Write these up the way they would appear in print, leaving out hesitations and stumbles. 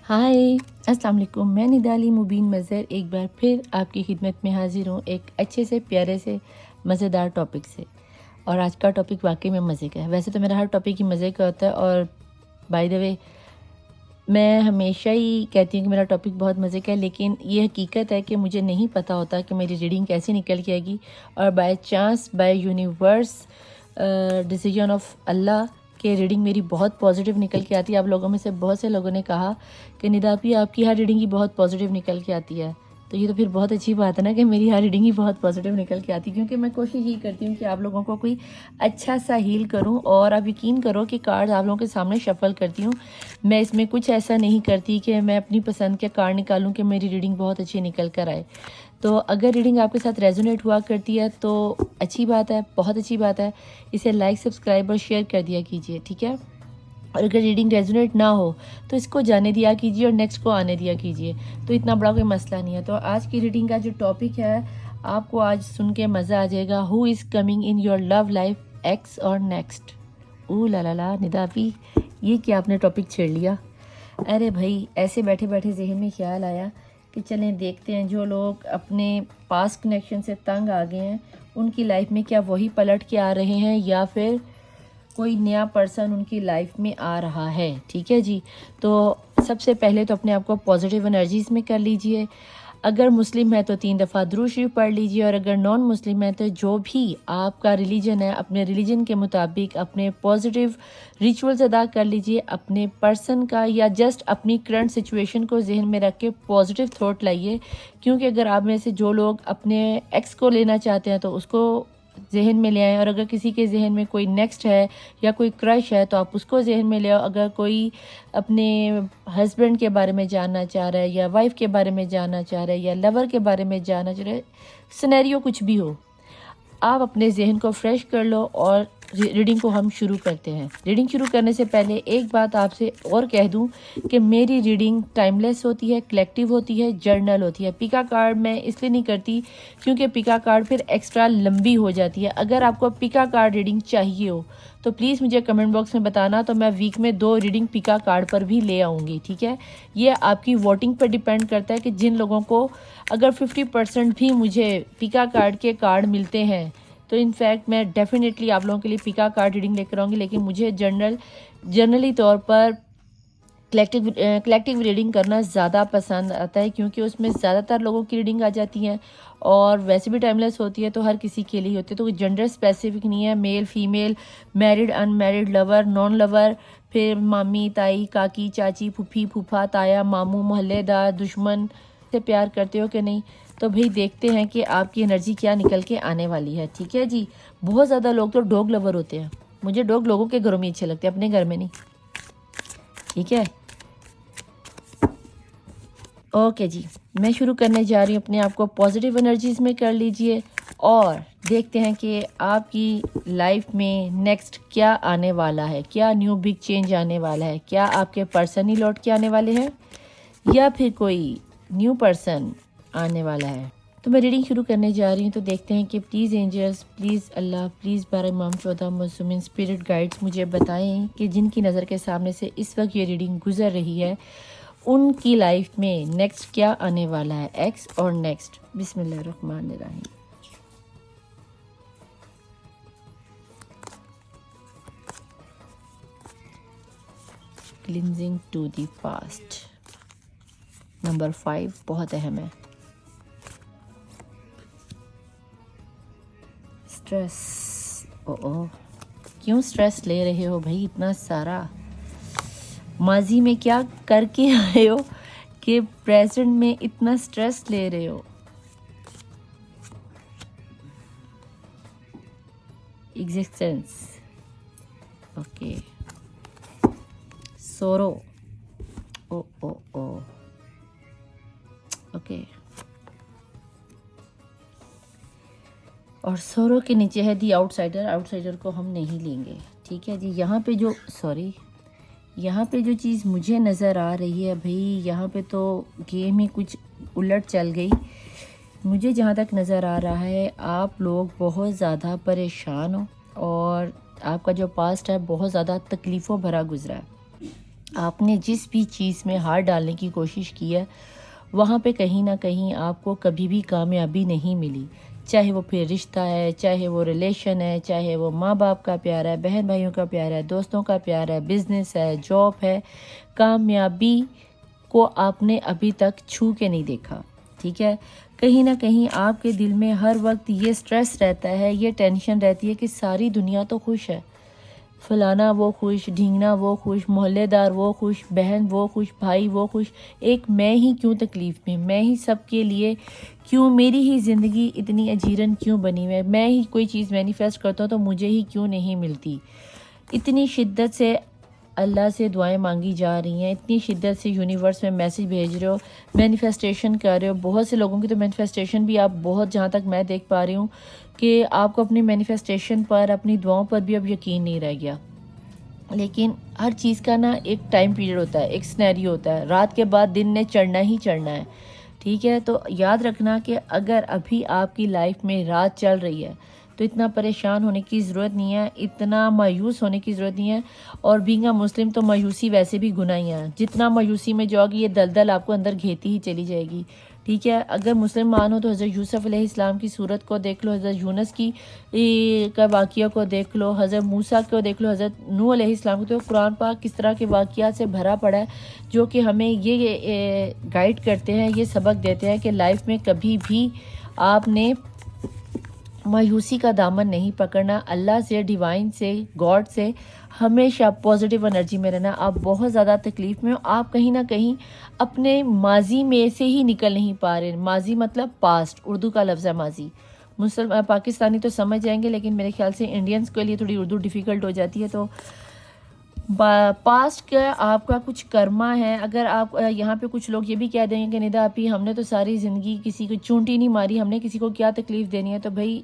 हाय अस्सलाम वालेकुम। मैं निदाली मुबीन मज़हर एक बार फिर आपकी खिदमत में हाजिर हूँ एक अच्छे से प्यारे से मज़ेदार टॉपिक से। और आज का टॉपिक वाकई में मज़े का है। वैसे तो मेरा हर टॉपिक ही मज़े का होता है और बाय द वे मैं हमेशा ही कहती हूँ कि मेरा टॉपिक बहुत मज़े का है, लेकिन ये हकीकत है कि मुझे नहीं पता होता कि मेरी रीडिंग कैसे निकल के आएगी। और by chance by universe decision of Allah कि रीडिंग मेरी बहुत पॉजिटिव निकल के आती है। आप लोगों में से बहुत से लोगों ने कहा कि निदापी आपकी हर रीडिंग ही बहुत पॉजिटिव निकल के आती है, तो ये तो फिर बहुत अच्छी बात है ना कि मेरी हर रीडिंग ही बहुत पॉजिटिव निकल के आती है, क्योंकि मैं कोशिश यही करती हूँ कि आप लोगों को कोई अच्छा सा हील करूँ। और आप यकीन करो कि कार्ड आप लोगों के सामने शफल करती हूँ, मैं इसमें कुछ ऐसा नहीं करती कि मैं अपनी पसंद के कार्ड निकालूँ कि मेरी रीडिंग बहुत अच्छी निकल कर आए। तो अगर रीडिंग आपके साथ रेजोनेट हुआ करती है तो अच्छी बात है, बहुत अच्छी बात है। इसे लाइक सब्सक्राइब और शेयर कर दिया कीजिए, ठीक है। और अगर रीडिंग रेजोनेट ना हो तो इसको जाने दिया कीजिए और नेक्स्ट को आने दिया कीजिए, तो इतना बड़ा कोई मसला नहीं है। तो आज की रीडिंग का जो टॉपिक है आपको आज सुन के मज़ा आ जाएगा। Who is coming in your love life, x और नेक्स्ट। ओ ला निदाफी, ये क्या आपने टॉपिक छेड़ लिया। अरे भाई, ऐसे बैठे बैठे जहन में ख्याल आया कि चलें देखते हैं जो लोग अपने पास्ट कनेक्शन से तंग आ गए हैं उनकी लाइफ में क्या वही पलट के आ रहे हैं या फिर कोई नया पर्सन उनकी लाइफ में आ रहा है। ठीक है जी, तो सबसे पहले तो अपने आप को पॉजिटिव एनर्जीज में कर लीजिए। अगर मुस्लिम है तो 3 दफ़ा दुरूद शरीफ पढ़ लीजिए, और अगर नॉन मुस्लिम है तो जो भी आपका रिलीजन है अपने रिलीजन के मुताबिक अपने पॉजिटिव रिचुअल्स अदा कर लीजिए अपने पर्सन का, या जस्ट अपनी करंट सिचुएशन को जहन में रख के पॉजिटिव थॉट लाइए। क्योंकि अगर आप में से जो लोग अपने एक्स को लेना चाहते हैं तो उसको जहन में ले आएँ, और अगर किसी के जहन में कोई नेक्स्ट है या कोई क्रश है तो आप उसको जहन में ले आओ। अगर कोई अपने हस्बैंड के बारे में जानना चाह रहा है या वाइफ के बारे में जानना चाह रहा है या लवर के बारे में जानना चाह रहा है, सिनेरियो कुछ भी हो, आप अपने जहन को फ्रेश कर लो और रीडिंग को हम शुरू करते हैं। रीडिंग शुरू करने से पहले एक बात आपसे और कह दूं कि मेरी रीडिंग टाइमलेस होती है, कलेक्टिव होती है, जर्नल होती है। पिका कार्ड मैं इसलिए नहीं करती क्योंकि पिका कार्ड फिर एक्स्ट्रा लंबी हो जाती है। अगर आपको पिका कार्ड रीडिंग चाहिए हो तो प्लीज़ मुझे कमेंट बॉक्स में बताना, तो मैं वीक में 2 रीडिंग पिका कार्ड पर भी ले आऊँगी, ठीक है। ये आपकी वोटिंग पर डिपेंड करता है कि जिन लोगों को अगर 50% भी मुझे पिका कार्ड के कार्ड मिलते हैं तो इनफैक्ट मैं डेफिनेटली आप लोगों के लिए पिका कार्ड रीडिंग लेकर आऊँगी। लेकिन मुझे जनरली तौर पर कलेक्टिव रीडिंग करना ज़्यादा पसंद आता है, क्योंकि उसमें ज़्यादातर लोगों की रीडिंग आ जाती है और वैसे भी टाइमलेस होती है तो हर किसी के लिए होती है। तो जेंडर स्पेसिफिक नहीं है, male female, married unmarried, lover non lover, फिर मामी ताई काकी चाची फूफी फूफा ताया मामू मोहल्लेदार दुश्मन से प्यार करते हो कि नहीं। तो भाई देखते हैं कि आपकी एनर्जी क्या निकल के आने वाली है, ठीक है जी। बहुत ज़्यादा लोग तो डॉग लवर होते हैं, मुझे डॉग लोगों के घरों में अच्छे लगते हैं, अपने घर में नहीं, ठीक है। ओके जी, मैं शुरू करने जा रही हूँ। अपने आप को पॉजिटिव एनर्जीज में कर लीजिए और देखते हैं कि आपकी लाइफ में नेक्स्ट क्या आने वाला है, क्या न्यू बिग चेंज आने वाला है। क्या आपके पर्सन ही लौट के आने वाले हैं या फिर कोई न्यू पर्सन आने वाला है। तो मैं रीडिंग शुरू करने जा रही हूँ, तो देखते हैं कि please angels, please Allah, please बारह इमाम चौदह मौसूमिन स्पिरिट गाइड्स मुझे बताएं कि जिनकी नज़र के सामने से इस वक्त ये रीडिंग गुजर रही है उनकी लाइफ में नेक्स्ट क्या आने वाला है, एक्स और नेक्स्ट। बिस्मिल्लाहिर्रहमानिर्रहीम। Clinging to the past, number 5 बहुत अहम है। स्ट्रेस, ओ क्यों स्ट्रेस ले रहे हो भाई इतना सारा। माजी में क्या करके आए हो कि प्रेजेंट में इतना स्ट्रेस ले रहे हो। Existence, okay. सोरो, ओ ओके। और सोरो के नीचे है दी आउटसाइडर। आउटसाइडर को हम नहीं लेंगे, ठीक है जी। यहाँ पे जो चीज़ मुझे नज़र आ रही है भाई, यहाँ पे तो गेम ही कुछ उलट चल गई। मुझे जहाँ तक नज़र आ रहा है आप लोग बहुत ज़्यादा परेशान हो और आपका जो पास्ट है बहुत ज़्यादा तकलीफ़ों भरा गुजरा है। आपने जिस भी चीज़ में हाथ डालने की कोशिश की है वहाँ पे कहीं ना कहीं आपको कभी भी कामयाबी नहीं मिली। चाहे वो फिर रिश्ता है, चाहे वो रिलेशन है, चाहे वो माँ बाप का प्यार है, बहन भाइयों का प्यार है, दोस्तों का प्यार है, बिजनेस है, जॉब है, कामयाबी को आपने अभी तक छू के नहीं देखा। ठीक है, कहीं ना कहीं आपके दिल में हर वक्त ये स्ट्रेस रहता है, ये टेंशन रहती है कि सारी दुनिया तो खुश है, फलाना वो खुश, ढींगना वो खुश, मोहल्लेदार वो खुश, बहन वो खुश, भाई वो खुश, एक मैं ही क्यों तकलीफ़ में, मैं ही सबके लिए क्यों, मेरी ही ज़िंदगी इतनी अजीरन क्यों बनी हुई है, मैं ही कोई चीज़ मैनिफेस्ट करता हूँ तो मुझे ही क्यों नहीं मिलती। इतनी शिद्दत से अल्लाह से दुआएं मांगी जा रही हैं, इतनी शिद्दत से यूनिवर्स में मैसेज भेज रहे हो, मैनिफेस्टेशन कर रहे हो। बहुत से लोगों की तो मैनिफेस्टेशन भी आप बहुत, जहाँ तक मैं देख पा रही हूँ कि आपको अपनी मैनिफेस्टेशन पर, अपनी दुआओं पर भी अब यकीन नहीं रह गया। लेकिन हर चीज़ का ना एक टाइम पीरियड होता है, एक सिनेरियो होता है, रात के बाद दिन ने चढ़ना ही चढ़ना है। ठीक है, तो याद रखना कि अगर अभी आपकी लाइफ में रात चल रही है तो इतना परेशान होने की ज़रूरत नहीं है, इतना मायूस होने की ज़रूरत नहीं है। और बीइंग अ मुस्लिम तो मायूसी वैसे भी गुनाह ही है, जितना मायूसी में जाओगी ये दलदल आपको अंदर घेती ही चली जाएगी। ठीक है, अगर मुसलमान हो तो हज़रत यूसुफ अलैहिस्सलाम की सूरत को देख लो, हज़रत यूनस की का वाक़िया को देख लो, हज़रत मूसा को देख लो, हज़रत नूह अलैहिस्सलाम को। तो कुरान पाक किस तरह के वाक़ियात से भरा पड़ा है जो कि हमें ये गाइड करते हैं, ये सबक देते हैं कि लाइफ में कभी भी आपने मायूसी का दामन नहीं पकड़ना। अल्लाह से, डिवाइन से, गॉड से हमेशा पॉजिटिव एनर्जी में रहना। आप बहुत ज़्यादा तकलीफ़ में हो, आप कहीं ना कहीं अपने माजी में से ही निकल नहीं पा रहे। माजी मतलब पास्ट, उर्दू का लफ्ज़ है माजी। मुसलमान पाकिस्तानी तो समझ जाएंगे, लेकिन मेरे ख्याल से इंडियंस के लिए थोड़ी उर्दू डिफ़िकल्ट हो जाती है। तो पास्ट का आपका कुछ कर्मा है। अगर आप यहाँ पे कुछ लोग ये भी कह देंगे कि निदा आपी हमने तो सारी ज़िंदगी किसी को चूंटी नहीं मारी, हमने किसी को क्या तकलीफ़ देनी है, तो भाई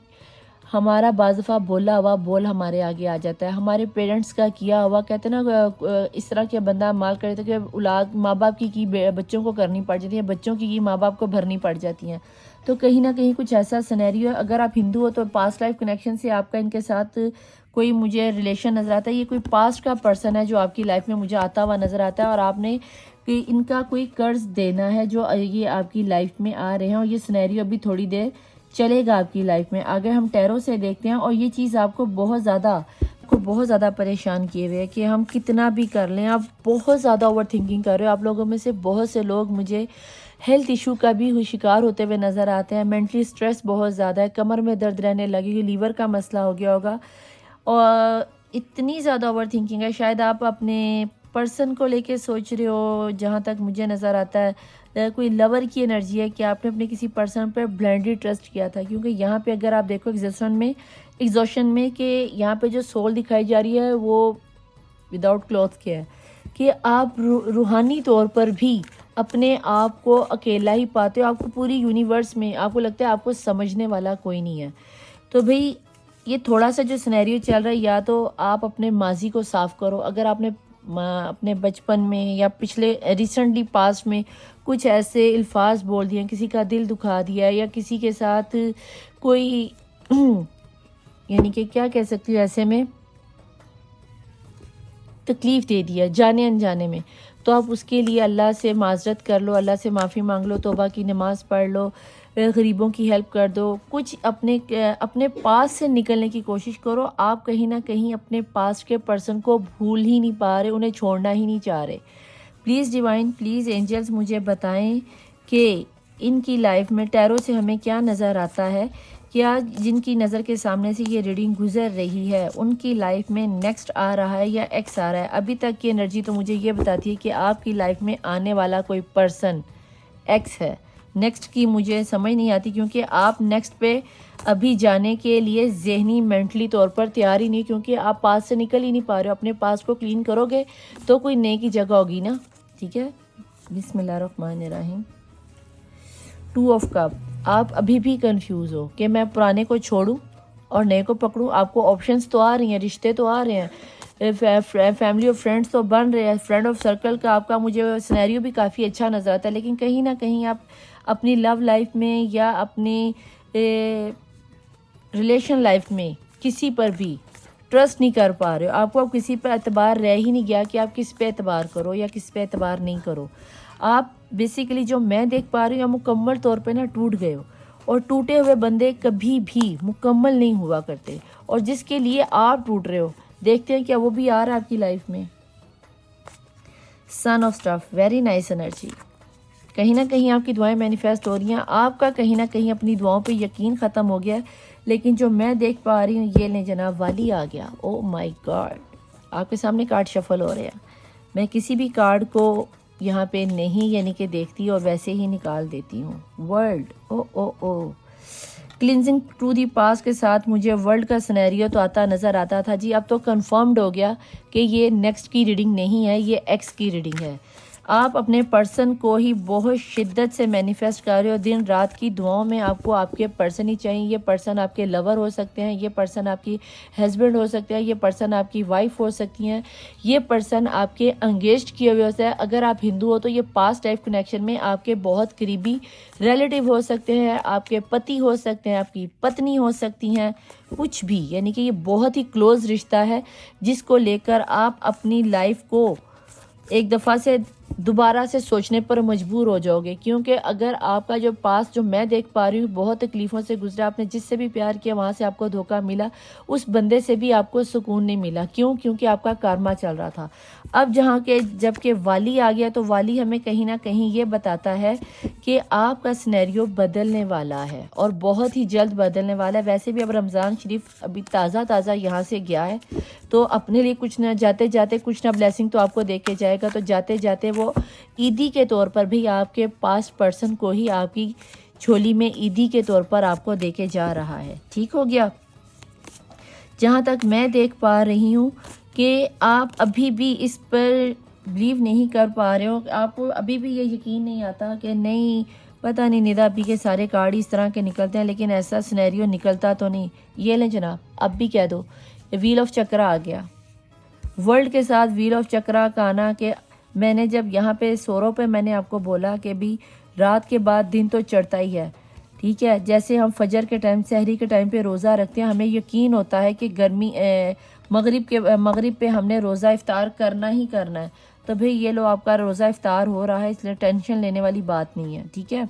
हमारा बाज़ दफ़ा बोला हुआ बोल हमारे आगे आ जाता है। हमारे पेरेंट्स का किया हुआ, कहते हैं ना, इस तरह के बंदा माल करे तो कि औलाद माँ बाप की बच्चों को करनी पड़ जाती है, बच्चों की माँ बाप को भरनी पड़ जाती हैं। तो कहीं ना कहीं कुछ ऐसा सिनेरियो है। अगर आप हिंदू हो तो पास्ट लाइफ कनेक्शन से आपका इनके साथ कोई मुझे रिलेशन नज़र आता है। ये कोई पास्ट का पर्सन है जो आपकी लाइफ में मुझे आता हुआ नज़र आता है, और आपने कि इनका कोई कर्ज देना है जो ये आपकी लाइफ में आ रहे हैं, और ये सिनेरियो अभी थोड़ी देर चलेगा आपकी लाइफ में। अगर हम टैरो से देखते हैं, और ये चीज़ आपको बहुत ज़्यादा परेशान किए हुए है कि हम कितना भी कर लें, आप बहुत ज़्यादा ओवर थिंकिंग कर रहे हो। आप लोगों में से बहुत से लोग मुझे हेल्थ इशू का भी शिकार होते हुए नज़र आते हैं। मेंटली स्ट्रेस बहुत ज़्यादा है, कमर में दर्द रहने लगेगी, लीवर का मसला हो गया होगा, और इतनी ज़्यादा ओवर थिंकिंग है। शायद आप अपने पर्सन को लेके सोच रहे हो, जहाँ तक मुझे नज़र आता है कोई लवर की एनर्जी है कि आपने अपने किसी पर्सन पर ब्लाइंडली ट्रस्ट किया था। क्योंकि यहाँ पे अगर आप देखो एग्जॉशन में कि यहाँ पे जो सोल दिखाई जा रही है वो विदाउट क्लॉथ के है, कि आप रूहानी तौर पर भी अपने आप को अकेला ही पाते हो। आपको पूरी यूनिवर्स में आपको लगता है आपको समझने वाला कोई नहीं है। तो भाई ये थोड़ा सा जो सिनेरियो चल रहा है, या तो आप अपने माजी को साफ़ करो। अगर आपने अपने बचपन में या पिछले रिसेंटली पास्ट में कुछ ऐसे अल्फाज बोल दिए, किसी का दिल दुखा दिया, या किसी के साथ कोई यानी कि क्या कह सकती हूँ, ऐसे में तकलीफ़ दे दिया जाने अनजाने में, तो आप उसके लिए अल्लाह से माजरत कर लो, अल्लाह से माफ़ी मांग लो, तौबा की नमाज़ पढ़ लो, गरीबों की हेल्प कर दो, कुछ अपने पास से निकलने की कोशिश करो। आप कहीं ना कहीं अपने पास के पर्सन को भूल ही नहीं पा रहे, उन्हें छोड़ना ही नहीं चाह रहे। प्लीज़ डिवाइन, प्लीज़ एंजल्स मुझे बताएं कि इनकी लाइफ में टैरो से हमें क्या नज़र आता है। क्या जिनकी नज़र के सामने से ये रीडिंग गुजर रही है उनकी लाइफ में नेक्स्ट आ रहा है या एक्स आ रहा है? अभी तक की एनर्जी तो मुझे ये बताती है कि आपकी लाइफ में आने वाला कोई पर्सन एक्स है। नेक्स्ट की मुझे समझ नहीं आती, क्योंकि आप नेक्स्ट पे अभी जाने के लिए ज़हनी मेंटली तौर पर तैयार ही नहीं, क्योंकि आप पास से निकल ही नहीं पा रहे हो। अपने पास को क्लीन करोगे तो कोई नए की जगह होगी ना। ठीक है, बिस्मिल्लाहिर्रहमानिर्रहीम। 2 ऑफ कप। आप अभी भी कंफ्यूज हो कि मैं पुराने को छोड़ूं और नए को पकड़ूं। आपको ऑप्शंस तो आ रही हैं, रिश्ते तो आ रहे हैं, फैमिली और फ्रेंड्स तो बन रहे हैं, फ्रेंड ऑफ सर्कल का आपका मुझे सिनेरियो भी काफ़ी अच्छा नज़र आता है। लेकिन कहीं ना कहीं आप अपनी लव लाइफ में या अपनी रिलेशन लाइफ में किसी पर भी ट्रस्ट नहीं कर पा रहे हो, आपको अब किसी पर एतबार रह ही नहीं गया कि आप किस पे एतबार करो या किस पे एतबार नहीं करो। आप बेसिकली जो मैं देख पा रही हूँ, मुकम्मल तौर पे ना टूट गए हो, और टूटे हुए बंदे कभी भी मुकम्मल नहीं हुआ करते, और जिसके लिए आप टूट रहे हो, देखते हैं क्या वो भी आ रहा है आपकी लाइफ में। Son of stuff, very nice energy. कहीं ना कहीं आपकी दुआएं मैनिफेस्ट हो रही हैं, आपका कहीं ना कहीं अपनी दुआओं पे यकीन ख़त्म हो गया है, लेकिन जो मैं देख पा रही हूँ, ये ले जनाब वाली आ गया। ओ माय गॉड, आपके सामने कार्ड शफल हो रहे हैं। मैं किसी भी कार्ड को यहाँ पे नहीं यानी कि देखती और वैसे ही निकाल देती हूँ। वर्ल्ड, ओ ओ ओ, क्लिनजिंग टू दी पास के साथ मुझे वर्ल्ड का सिनेरियो तो आता नज़र आता था जी। अब तो कंफर्म्ड हो गया कि ये नेक्स्ट की रीडिंग नहीं है, ये एक्स की रीडिंग है। आप अपने पर्सन को ही बहुत शिद्दत से मैनिफेस्ट कर रहे हो। दिन रात की दुआओं में आपको आपके पर्सन ही चाहिए। ये पर्सन आपके लवर हो सकते हैं, ये पर्सन आपकी हस्बैंड हो सकते हैं, ये पर्सन आपकी वाइफ हो सकती हैं, ये पर्सन आपके एंगेज्ड किए हुए होते हैं। अगर आप हिंदू हो तो ये पास्ट लाइफ कनेक्शन में आपके बहुत करीबी रिलेटिव हो सकते हैं, आपके पति हो सकते हैं, आपकी पत्नी हो सकती हैं, कुछ भी, यानी कि ये बहुत ही क्लोज रिश्ता है जिसको लेकर आप अपनी लाइफ को एक दफ़ा से दोबारा से सोचने पर मजबूर हो जाओगे। क्योंकि अगर आपका जो पास जो मैं देख पा रही हूँ बहुत तकलीफ़ों से गुजरा, आपने जिससे भी प्यार किया वहाँ से आपको धोखा मिला, उस बंदे से भी आपको सुकून नहीं मिला। क्यों? क्योंकि आपका कारमा चल रहा था। अब जब के वाली आ गया तो वाली हमें कहीं ना कहीं ये बताता है कि आपका सिनेरियो बदलने वाला है और बहुत ही जल्द बदलने वाला है। वैसे भी अब रमज़ान शरीफ अभी ताज़ा यहाँ से गया है, तो अपने लिए कुछ ना, जाते जाते कुछ ना ब्लेसिंग तो आपको दे के जाएगा। तो जाते जाते वो ईदी के तौर पर भी आपके पास पर्सन को ही आपकी झोली में ईदी के तौर पर आपको दे के जा रहा है। ठीक हो गया। जहाँ तक मैं देख पा रही हूँ कि आप अभी भी इस पर बिलीव नहीं कर पा रहे हो, आपको अभी भी ये यकीन नहीं आता कि नहीं, पता नहीं निदा अभी के सारे कार्ड इस तरह के निकलते हैं लेकिन ऐसा सिनेरियो निकलता तो नहीं। ये लें जनाब, अब भी कह दो, व्हील ऑफ चक्रा आ गया। वर्ल्ड के साथ व्हील ऑफ चक्रा का आना के मैंने जब यहाँ पे सोरो पे मैंने आपको बोला कि भी रात के बाद दिन तो चढ़ता ही है। ठीक है, जैसे हम फजर के टाइम, सहरी के टाइम पे रोज़ा रखते हैं, हमें यकीन होता है कि मगरिब पे हमने रोज़ा इफ्तार करना ही करना है। तो भाई ये लो, आपका रोज़ा इफ्तार हो रहा है, इसलिए टेंशन लेने वाली बात नहीं है। ठीक है,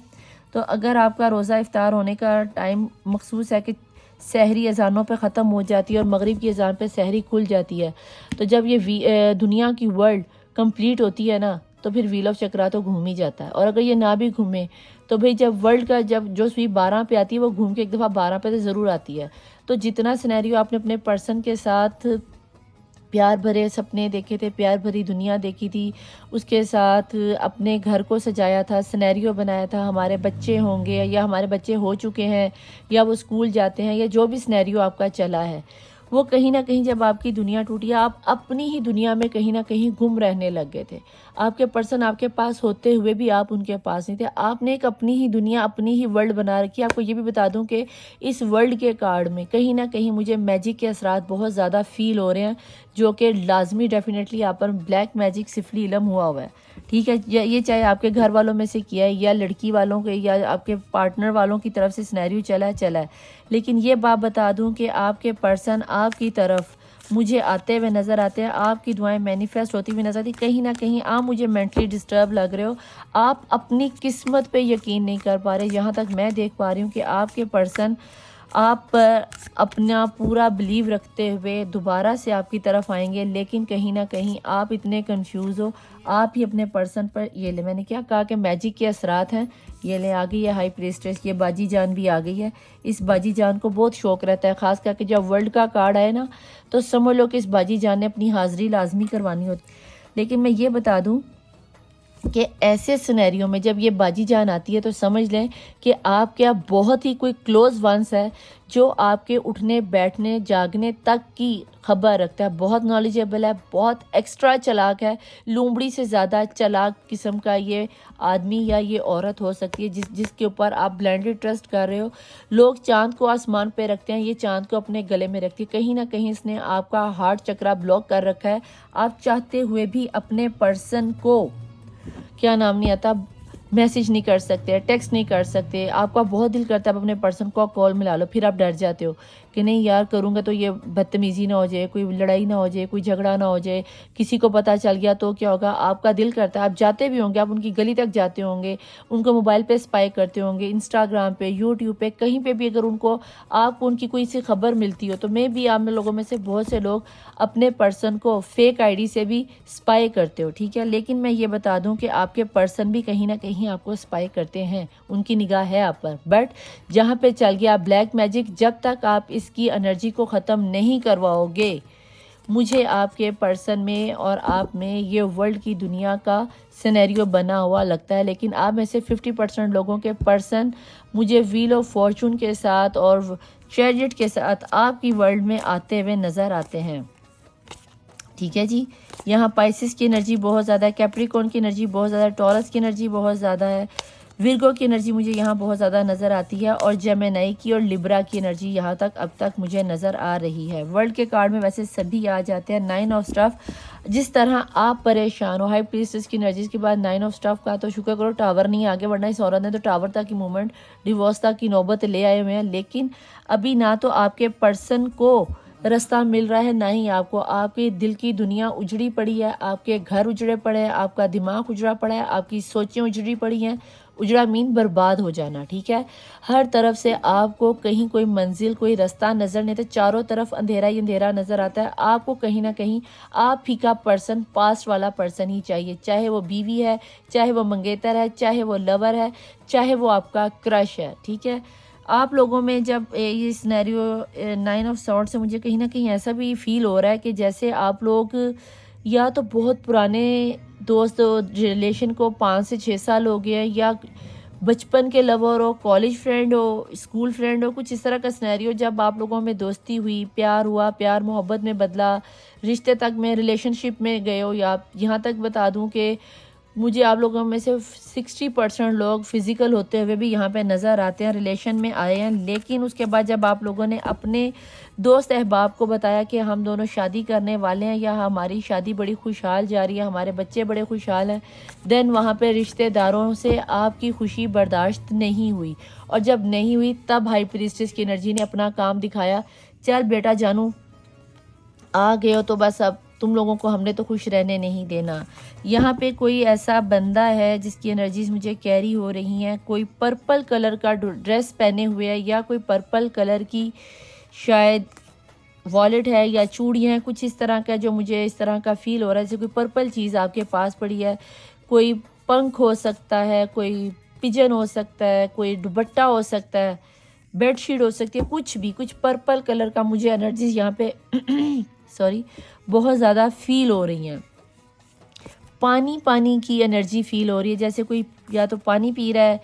तो अगर आपका रोज़ा इफ्तार होने का टाइम मखसूस है कि सहरी अजानों पे ख़त्म हो जाती है और मगरिब की अजान पे सहरी खुल जाती है, तो जब ये दुनिया की वर्ल्ड कंप्लीट होती है ना, तो फिर व्हील ऑफ चक्रा तो घूम ही जाता है। और अगर ये ना भी घूमे तो भाई जब वर्ल्ड का जब जो सुई 12 पे आती है वो घूम के एक दफ़ा 12 पे तो ज़रूर आती है। तो जितना सिनेरियो आपने अपने पर्सन के साथ प्यार भरे सपने देखे थे, प्यार भरी दुनिया देखी थी, उसके साथ अपने घर को सजाया था, सिनेरियो बनाया था, हमारे बच्चे होंगे या हमारे बच्चे हो चुके हैं या वो स्कूल जाते हैं या जो भी सिनेरियो आपका चला है, वो कहीं ना कहीं जब आपकी दुनिया टूटी, आप अपनी ही दुनिया में कहीं ना कहीं गुम रहने लग गए थे। आपके पर्सन आपके पास होते हुए भी आप उनके पास नहीं थे। आपने एक अपनी ही दुनिया, अपनी ही वर्ल्ड बना रखी। आपको ये भी बता दूं कि इस वर्ल्ड के कार्ड में कहीं ना कहीं मुझे मैजिक के असरात बहुत ज़्यादा फील हो रहे हैं, जो कि लाजमी डेफिनेटली यहाँ पर ब्लैक मैजिक सिफली इलम हुआ है। ठीक है, ये चाहे आपके घर वालों में से किया है या लड़की वालों के या आपके पार्टनर वालों की तरफ से सिनेरियो चला है, लेकिन ये बात बता दूं कि आपके पर्सन आपकी तरफ मुझे आते हुए नज़र आते हैं, आपकी दुआएं मैनिफेस्ट होती हुई नज़र आती। कहीं ना कहीं आप मुझे मेंटली डिस्टर्ब लग रहे हो, आप अपनी किस्मत पे यकीन नहीं कर पा रहे। यहाँ तक मैं देख पा रही हूँ कि आपके पर्सन आप पर अपना पूरा बिलीव रखते हुए दोबारा से आपकी तरफ आएंगे, लेकिन कहीं ना कहीं आप इतने कंफ्यूज हो। आप ही अपने पर्सन पर, ये ले मैंने क्या कहा कि मैजिक के असरात हैं, ये ले आ गई है हाई प्रीस्टेस, ये बाजी जान भी आ गई है। इस बाजी जान को बहुत शौक रहता है, ख़ास करके जब वर्ल्ड का कार्ड आए ना तो समझ लो कि इस बाजी जान ने अपनी हाज़िरी लाजमी करवानी होती। लेकिन मैं ये बता दूँ कि ऐसे सिनेरियो में जब ये बाजी जान आती है तो समझ लें कि आपके यहाँ बहुत ही कोई क्लोज वंस है जो आपके उठने बैठने जागने तक की खबर रखता है, बहुत नॉलेजेबल है, बहुत एक्स्ट्रा चालाक है, लोमड़ी से ज़्यादा चालाक किस्म का ये आदमी या ये औरत हो सकती है जिसके ऊपर आप ब्लाइंडली ट्रस्ट कर रहे हो। लोग चांद को आसमान पे रखते हैं, ये चांद को अपने गले में रखती है। कहीं ना कहीं इसने आपका हार्ट चक्रा ब्लॉक कर रखा है। आप चाहते हुए भी अपने पर्सन को क्या नाम नहीं आता, मैसेज नहीं कर सकते, टेक्स्ट नहीं कर सकते। आपका बहुत दिल करता है आप अपने पर्सन को कॉल मिला लो, फिर आप डर जाते हो कि नहीं यार करूँगा तो ये बदतमीज़ी ना हो जाए, कोई लड़ाई ना हो जाए, कोई झगड़ा ना हो जाए, किसी को पता चल गया तो क्या होगा। आपका दिल करता है, आप जाते भी होंगे, आप उनकी गली तक जाते होंगे, उनको मोबाइल पे स्पाई करते होंगे, इंस्टाग्राम पे, यूट्यूब पे, कहीं पे भी अगर उनको आपको उनकी कोई सी खबर मिलती हो तो मे भी आप लोगों में से बहुत से लोग अपने पर्सन को फेक आईडी से भी स्पाई करते हो, ठीक है। लेकिन मैं ये बता दूं कि आपके पर्सन भी कहीं ना कहीं आपको स्पाई करते हैं, उनकी निगाह है आप पर। बट जहाँ पे चल गया ब्लैक मैजिक, जब तक आप इसकी एनर्जी को ख़त्म नहीं करवाओगे, मुझे आपके पर्सन में और आप में ये वर्ल्ड की दुनिया का सिनेरियो बना हुआ लगता है। लेकिन आप में से 50% लोगों के पर्सन मुझे व्हील ऑफ फॉर्चून के साथ और ट्रेजेड के साथ आपकी वर्ल्ड में आते हुए नज़र आते हैं, ठीक है जी। यहाँ पाइसिस की एनर्जी बहुत ज़्यादा है, कैप्रिकॉर्न की एनर्जी बहुत ज़्यादा है, टॉरस की एनर्जी बहुत ज़्यादा है, विर्गो की एनर्जी मुझे यहाँ बहुत ज़्यादा नज़र आती है, और जेमिनी की और लिब्रा की एनर्जी यहाँ तक अब तक मुझे नज़र आ रही है। वर्ल्ड के कार्ड में वैसे सभी आ जाते हैं। 9 ऑफ स्टफ, जिस तरह आप परेशान हो, हाई प्रीस्टेस की एनर्जीज के बाद 9 ऑफ स्टफ का, तो शुक्र करो टावर नहीं आगे, वरना इस औरत ने तो टावर तक की मूवमेंट, डिवोर्स तक की नौबत ले आए हुए हैं। लेकिन अभी ना तो आपके पर्सन को रास्ता मिल रहा है, ना ही आपको। आपके दिल की दुनिया उजड़ी पड़ी है, आपके घर उजड़े पड़े हैं, आपका दिमाग उजड़ा पड़ा है, आपकी सोचें उजड़ी पड़ी हैं। उजड़ा मीन बर्बाद हो जाना, ठीक है। हर तरफ से आपको कहीं कोई मंजिल, कोई रास्ता नज़र नहीं आता, चारों तरफ अंधेरा ही अंधेरा नज़र आता है। आपको कहीं ना कहीं आप ही का पर्सन, पास्ट वाला पर्सन ही चाहिए, चाहे वो बीवी है, चाहे वो मंगेतर है, चाहे वो लवर है, चाहे वो आपका क्रश है, ठीक है। आप लोगों में जब ये सिनेरियो 9 ऑफ सॉर्ड से मुझे कहीं ना कहीं ऐसा भी फील हो रहा है कि जैसे आप लोग या तो बहुत पुराने दोस्त रिलेशन को 5 से 6 साल हो गए हैं, या बचपन के लवर हो, कॉलेज फ्रेंड हो, स्कूल फ्रेंड हो, कुछ इस तरह का सिनेरियो जब आप लोगों में दोस्ती हुई, प्यार हुआ, प्यार मोहब्बत में बदला, रिश्ते तक में, रिलेशनशिप में गए हो। या यहाँ तक बता दूं कि मुझे आप लोगों में से 60% लोग फिजिकल होते हुए भी यहाँ पे नज़र आते हैं, रिलेशन में आए हैं। लेकिन उसके बाद जब आप लोगों ने अपने दोस्त अहबाब को बताया कि हम दोनों शादी करने वाले हैं, या हमारी शादी बड़ी खुशहाल जा रही है, हमारे बच्चे बड़े खुशहाल हैं, देन वहाँ पे रिश्तेदारों से आपकी खुशी बर्दाश्त नहीं हुई। और जब नहीं हुई तब हाई प्रीस्टेस की एनर्जी ने अपना काम दिखाया, चल बेटा जानू आ गए हो तो बस अब तुम लोगों को हमने तो खुश रहने नहीं देना। यहाँ पे कोई ऐसा बंदा है जिसकी एनर्जीज मुझे कैरी हो रही हैं, कोई पर्पल कलर का ड्रेस पहने हुए है, या कोई पर्पल कलर की शायद वॉलेट है या चूड़ियाँ हैं, कुछ इस तरह का जो मुझे इस तरह का फील हो रहा है, जैसे कोई पर्पल चीज़ आपके पास पड़ी है। कोई पंख हो सकता है, कोई पिजन हो सकता है, कोई दुपट्टा हो सकता है, बेडशीट हो सकती है, कुछ भी, कुछ पर्पल कलर का मुझे एनर्जीज यहाँ पे सॉरी बहुत ज़्यादा फील हो रही हैं। पानी पानी की एनर्जी फील हो रही है, जैसे कोई या तो पानी पी रहा है,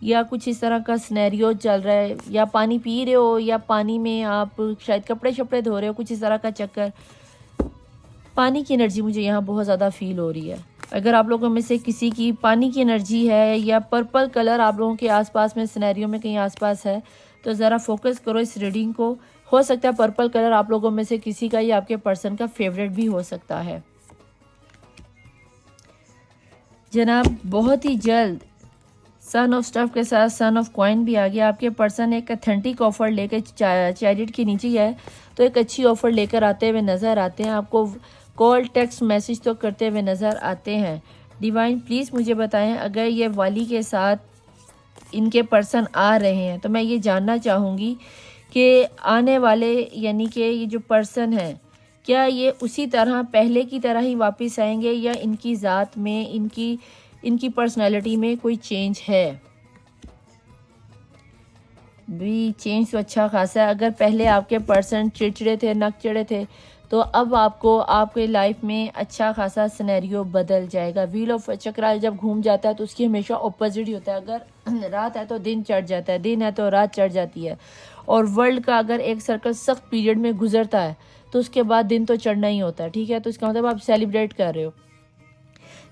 या कुछ इस तरह का सिनेरियो चल रहा है, या पानी पी रहे हो, या पानी में आप शायद कपड़े शपड़े धो रहे हो, कुछ इस तरह का चक्कर। पानी की एनर्जी मुझे यहाँ बहुत ज़्यादा फील हो रही है। अगर आप लोगों में से किसी की पानी की एनर्जी है, या पर्पल कलर आप लोगों के आसपास में सिनेरियो में कहीं आसपास है, तो ज़रा फोकस करो इस रीडिंग को। हो सकता है पर्पल कलर आप लोगों में से किसी का या आपके पर्सन का फेवरेट भी हो सकता है। जनाब बहुत ही जल्द सन ऑफ स्टफ के साथ सन ऑफ कॉइन भी आ गया। आपके पर्सन एक अथेंटिक ऑफर लेकर, चैरिट के नीचे है तो एक अच्छी ऑफर लेकर आते हुए नज़र आते हैं। आपको कॉल टेक्स्ट मैसेज तो करते हुए नज़र आते हैं। डिवाइन प्लीज़ मुझे बताएं, अगर ये वाली के साथ इनके पर्सन आ रहे हैं तो मैं ये जानना चाहूँगी कि आने वाले यानी कि ये जो पर्सन है, क्या ये उसी तरह पहले की तरह ही वापस आएंगे, या इनकी ज़ात में, इनकी पर्सनैलिटी में कोई चेंज है? भी चेंज तो अच्छा खासा है। अगर पहले आपके पर्सन चिड़चिड़े थे, नक चिड़े थे, तो अब आपको आपके लाइफ में अच्छा खासा सिनेरियो बदल जाएगा। व्हील ऑफ चक्रा जब घूम जाता है तो उसकी हमेशा ऑपोजिट ही होता है। अगर रात है तो दिन चढ़ जाता है, दिन है तो रात चढ़ जाती है। और वर्ल्ड का अगर एक सर्कल सख्त पीरियड में गुजरता है तो उसके बाद दिन तो चढ़ना ही होता है, ठीक है। तो इसका मतलब आप सेलिब्रेट कर रहे हो,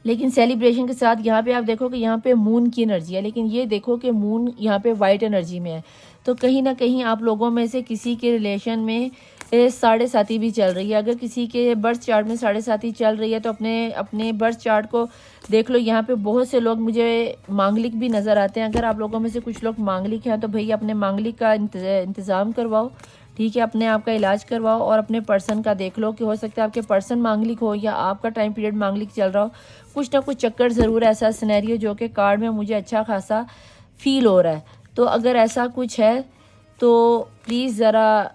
लेकिन सेलिब्रेशन के साथ यहाँ पे आप देखो कि यहाँ पे मून की एनर्जी है, लेकिन ये देखो कि मून यहाँ पे वाइट एनर्जी में है। तो कहीं ना कहीं आप लोगों में से किसी के रिलेशन में 7.5 भी चल रही है। अगर किसी के बर्थ चार्ट में 7.5 चल रही है तो अपने बर्थ चार्ट को देख लो। यहाँ पे बहुत से लोग मुझे मांगलिक भी नज़र आते हैं। अगर आप लोगों में से कुछ लोग मांगलिक हैं तो भाई अपने मांगलिक का इंतज़ाम करवाओ, ठीक है, अपने आप का इलाज करवाओ और अपने पर्सन का देख लो कि हो सकता है आपके पर्सन मांगलिक हो या आपका टाइम पीरियड मांगलिक चल रहा हो। कुछ ना कुछ चक्कर ज़रूर ऐसा सिनेरियो जो कि कार्ड में मुझे अच्छा खासा फील हो रहा है। तो अगर ऐसा कुछ है तो प्लीज़ ज़रा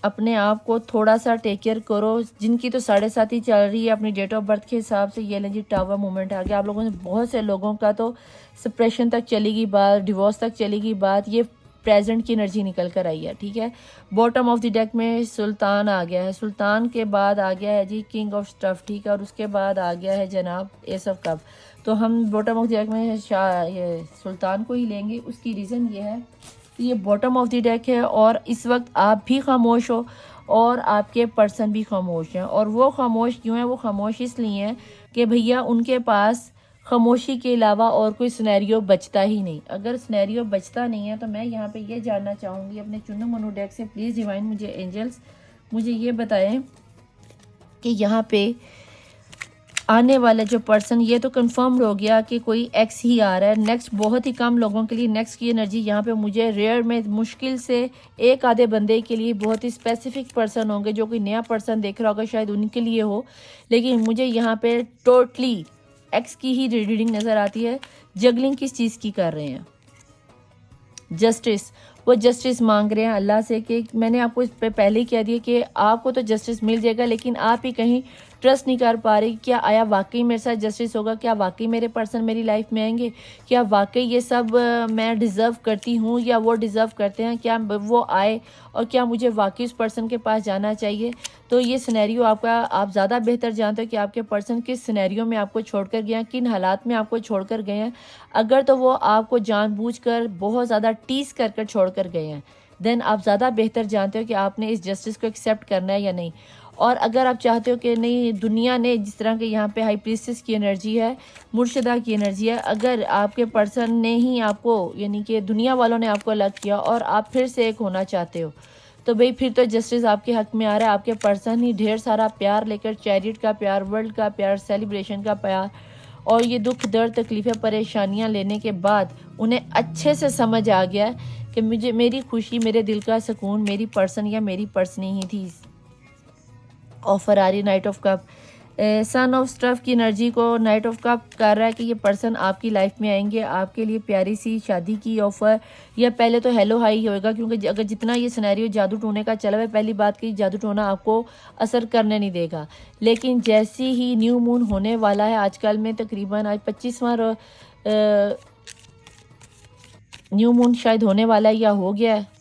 अपने आप को थोड़ा सा टेक केयर करो। जिनकी तो 7.5 ही चल रही है अपनी डेट ऑफ बर्थ के हिसाब से, ये लें जी टावर मूवमेंट आ गया। आप लोगों ने बहुत से लोगों का तो सप्रेशन तक चलेगी बात, डिवोर्स तक चलेगी बात, ये प्रेजेंट की एनर्जी निकल कर आई है। ठीक है, बॉटम ऑफ द डेक में सुल्तान आ गया है, सुल्तान के बाद आ गया है जी किंग ऑफ स्टफ। ठीक है, और उसके बाद आ गया है जनाब एस ऑफ कप। तो हम बॉटम ऑफ द डेक में ये सुल्तान को ही लेंगे। उसकी रीज़न ये है, ये बॉटम ऑफ द डेक है और इस वक्त आप भी खामोश हो और आपके पर्सन भी खामोश हैं। और वो खामोश क्यों है? वो खामोश इसलिए हैं कि भैया उनके पास खामोशी के अलावा और कोई सिनेरियो बचता ही नहीं। अगर सिनेरियो बचता नहीं है तो मैं यहाँ पे ये जानना चाहूँगी अपने चुन्नू मनु डेक से, प्लीज़ डिवाइन मुझे एंजल्स मुझे ये बताएं कि यहाँ पे आने वाला जो पर्सन, ये तो कंफर्म हो गया कि कोई एक्स ही आ रहा है। नेक्स्ट बहुत ही कम लोगों के लिए नेक्स्ट की एनर्जी यहाँ पे मुझे रेयर में मुश्किल से एक आधे बंदे के लिए बहुत ही स्पेसिफिक पर्सन होंगे जो कोई नया पर्सन देख रहा होगा, शायद उनके लिए हो। लेकिन मुझे यहाँ पे टोटली एक्स की ही रीडिंग नज़र आती है। जगलिंग किस चीज़ की कर रहे हैं? जस्टिस। वो जस्टिस मांग रहे हैं अल्लाह से कि मैंने आपको इस पे पहले ही कह दिया कि आपको तो जस्टिस मिल जाएगा, लेकिन आप ही कहीं ट्रस्ट नहीं कर पा रही। क्या आया वाकई मेरे साथ जस्टिस होगा? क्या वाकई मेरे पर्सन मेरी लाइफ में आएंगे? क्या वाकई ये सब मैं डिज़र्व करती हूँ या वो डिज़र्व करते हैं? क्या वो आए और क्या मुझे वाकई उस पर्सन के पास जाना चाहिए? तो ये सिनेरियो आपका, आप ज़्यादा बेहतर जानते हो कि आपके पर्सन किस सिनेरियो में आपको छोड़कर गए हैं, किन हालात में आपको छोड़कर गए हैं। अगर तो वो आपको जानबूझकर बहुत ज़्यादा टीस कर छोड़ कर गए हैं, देन आप ज़्यादा बेहतर जानते हो कि आपने इस जस्टिस को एक्सेप्ट करना है या नहीं। और अगर आप चाहते हो कि नहीं, दुनिया ने जिस तरह के यहाँ पे हाई प्रीस्टेस की एनर्जी है, मुर्शिदा की एनर्जी है, अगर आपके पर्सन ने ही आपको, यानी कि दुनिया वालों ने आपको अलग किया और आप फिर से एक होना चाहते हो, तो भाई फिर तो जस्टिस आपके हक में आ रहा है। आपके पर्सन ही ढेर सारा प्यार लेकर, चैरिट का प्यार, वर्ल्ड का प्यार, सेलिब्रेशन का प्यार और ये दुख दर्द तकलीफ़ें परेशानियां लेने के बाद उन्हें अच्छे से समझ आ गया कि मुझे, मेरी खुशी, मेरे दिल का सुकून मेरी पर्सन या मेरी पर्सनी ही थी। ऑफर आ रही night of cup, son of stuff की एनर्जी को नाइट ऑफ कप कर रहा है कि ये पर्सन आपकी लाइफ में आएंगे, आपके लिए प्यारी सी शादी की ऑफ़र, या पहले तो हेलो हाई होएगा, क्योंकि अगर जितना ये सिनेरियो जादू टोने का चला हुआ है, पहली बात कि जादू टोना आपको असर करने नहीं देगा। लेकिन जैसे ही न्यू मून होने वाला है, आजकल में तकरीबन आज 25वां न्यू मून शायद होने वाला है या हो गया है।